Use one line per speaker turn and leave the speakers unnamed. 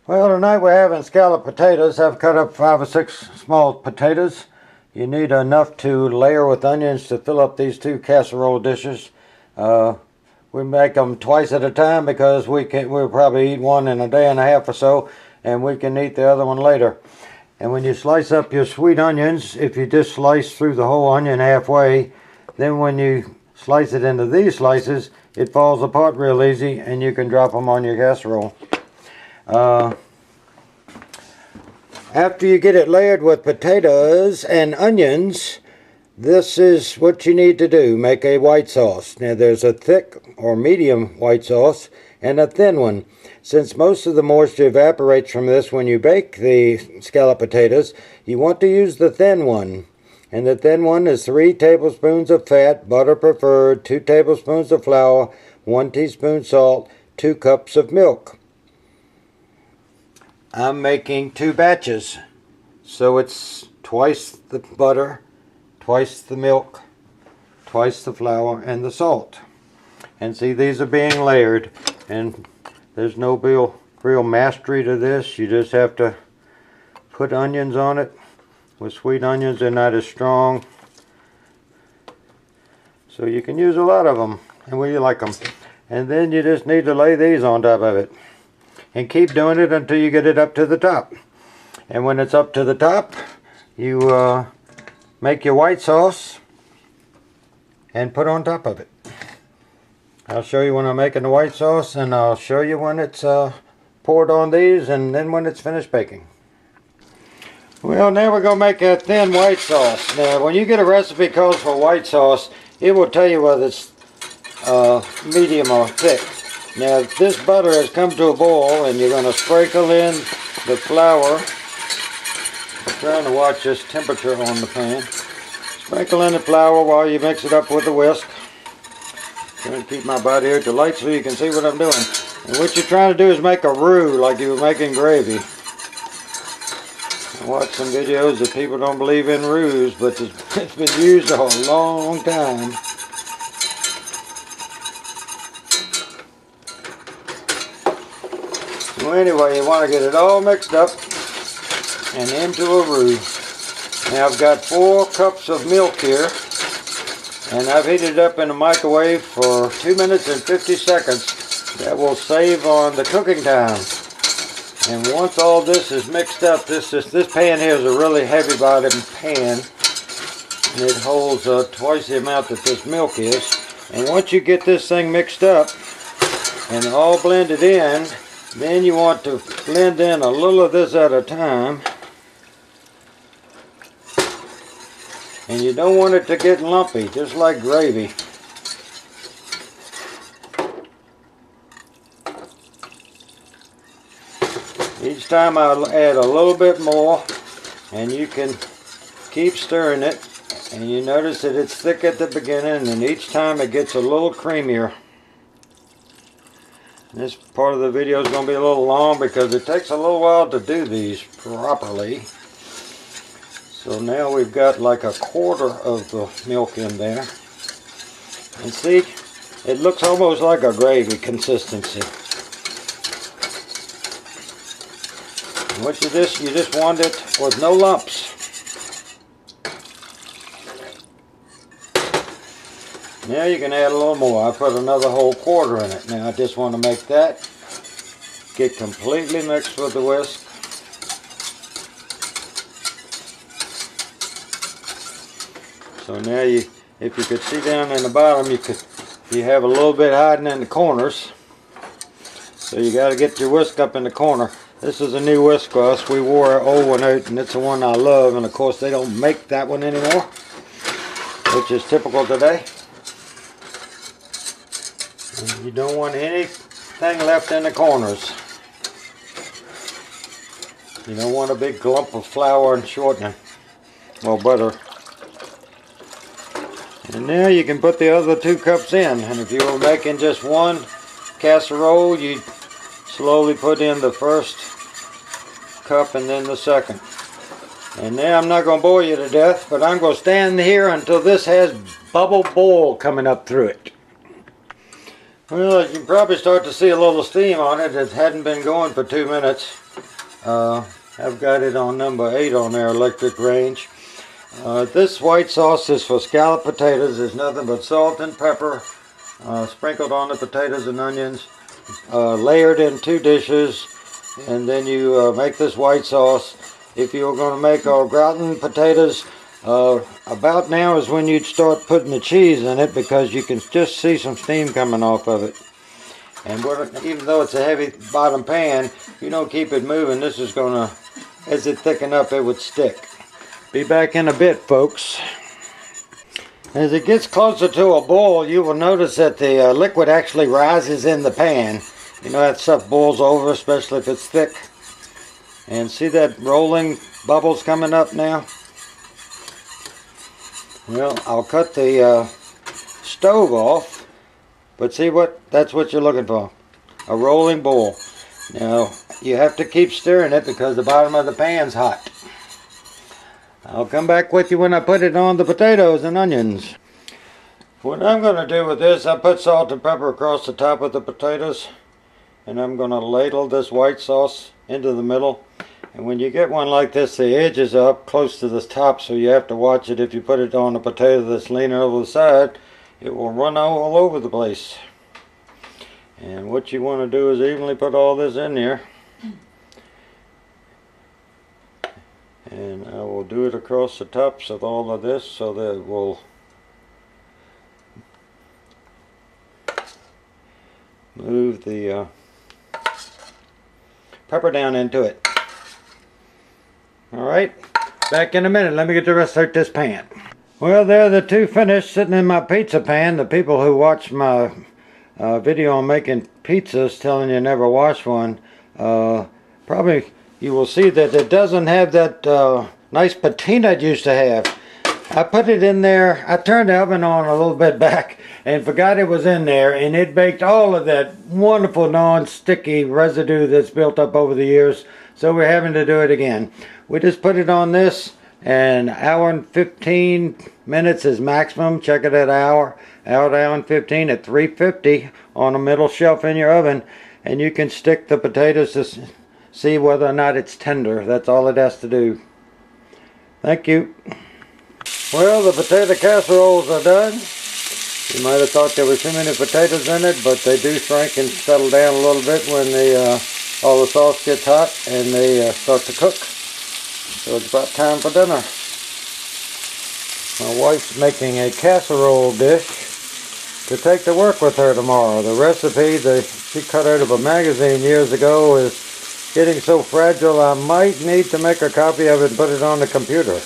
Well, tonight we're having scallop potatoes. I've cut up 5 or 6 small potatoes. You need enough to layer with onions to fill up these 2 casserole dishes. We make them twice at a time because we'll probably eat one in a day and a half or so, and we can eat the other one later. And when you slice up your sweet onions, if you just slice through the whole onion halfway, then when you slice it into these slices, it falls apart real easy and you can drop them on your casserole. After you get it layered with potatoes and onions, this is what you need to do. Make a white sauce. Now there's a thick or medium white sauce and a thin one. Since most of the moisture evaporates from this when you bake the scallop potatoes, you want to use the thin one. And the thin one is 3 tablespoons of fat, butter preferred, 2 tablespoons of flour, 1 teaspoon salt, 2 cups of milk. I'm making 2 batches, so it's twice the butter, twice the milk, twice the flour, and the salt. And see, these are being layered, and there's no real mastery to this. You just have to put onions on it. With sweet onions, they're not as strong, so you can use a lot of them, and when you like them. And then you just need to lay these on top of it. And keep doing it until you get it up to the top. And when it's up to the top, you make your white sauce and put on top of it. I'll show you when I'm making the white sauce, and I'll show you when it's poured on these, and then when it's finished baking. Well, now we're going to make a thin white sauce. Now, when you get a recipe calls for white sauce, it will tell you whether it's medium or thick. Now, this butter has come to a boil, and you're going to sprinkle in the flour. I'm trying to watch this temperature on the pan. Sprinkle in the flour while you mix it up with the whisk. I'm going to keep my body here at the light so you can see what I'm doing. And what you're trying to do is make a roux like you were making gravy. I watched some videos that people don't believe in roux, but it's been used a long time. So anyway, you want to get it all mixed up and into a roux. Now I've got 4 cups of milk here, and I've heated it up in the microwave for 2 minutes and 50 seconds. That will save on the cooking time. And once all this is mixed up, this pan here is a really heavy bottom pan, and it holds twice the amount that this milk is. And once you get this thing mixed up and all blended in, then you want to blend in a little of this at a time. And you don't want it to get lumpy, just like gravy. Each time I'll add a little bit more, and you can keep stirring it. And you notice that it's thick at the beginning, and each time it gets a little creamier. This part of the video is going to be a little long because it takes a little while to do these properly. So now we've got like a quarter of the milk in there. And see, it looks almost like a gravy consistency. And what you just want it with no lumps. Now you can add a little more. I put another whole quarter in it. Now I just want to make that get completely mixed with the whisk. So now if you could see down in the bottom, you have a little bit hiding in the corners. So you got to get your whisk up in the corner. This is a new whisk for us. We wore our old one out, and it's the one I love. And of course they don't make that one anymore, which is typical today. And you don't want anything left in the corners. You don't want a big lump of flour and shortening, or butter. And now you can put the other 2 cups in. And if you were making just one casserole, you slowly put in the first cup and then the second. And now I'm not going to bore you to death, but I'm going to stand here until this has bubble boil coming up through it. Well, you can probably start to see a little steam on it. It hadn't been going for 2 minutes. I've got it on number 8 on their electric range. This white sauce is for scallop potatoes. There's nothing but salt and pepper sprinkled on the potatoes and onions, layered in 2 dishes, and then you make this white sauce. If you're going to make au gratin potatoes, about now is when you'd start putting the cheese in it, because you can just see some steam coming off of it. And even though it's a heavy bottom pan, you don't keep it moving. This is going to, as it thicken up, it would stick. Be back in a bit, folks. As it gets closer to a boil, you will notice that the liquid actually rises in the pan. You know, that stuff boils over, especially if it's thick. And see that rolling bubbles coming up now? Well, I'll cut the stove off, but see what? That's what you're looking for. A rolling boil. Now, you have to keep stirring it because the bottom of the pan's hot. I'll come back with you when I put it on the potatoes and onions. What I'm going to do with this, I put salt and pepper across the top of the potatoes, and I'm going to ladle this white sauce into the middle. And when you get one like this, the edges are up close to the top, so you have to watch it. If you put it on a potato that's leaning over the side, it will run all over the place. And what you want to do is evenly put all this in there. And I will do it across the tops of all of this so that it will move the pepper down into it. Alright, back in a minute. Let me get the rest out this pan. Well, there the 2 finished, sitting in my pizza pan. The people who watch my video on making pizzas, telling you never wash one, probably you will see that it doesn't have that nice patina it used to have. I put it in there, I turned the oven on a little bit back and forgot it was in there, and it baked all of that wonderful non-sticky residue that's built up over the years, so we're having to do it again. We just put it on this, and 1 hour and 15 minutes is maximum. Check it at hour and 15 at 350 on a middle shelf in your oven, and you can stick the potatoes to see whether or not it's tender. That's all it has to do. Thank you. Well, the potato casseroles are done. You might have thought there were too many potatoes in it, but they do shrink and settle down a little bit when all the sauce gets hot and they start to cook. So it's about time for dinner. My wife's making a casserole dish to take to work with her tomorrow. The recipe that she cut out of a magazine years ago is getting so fragile I might need to make a copy of it and put it on the computer.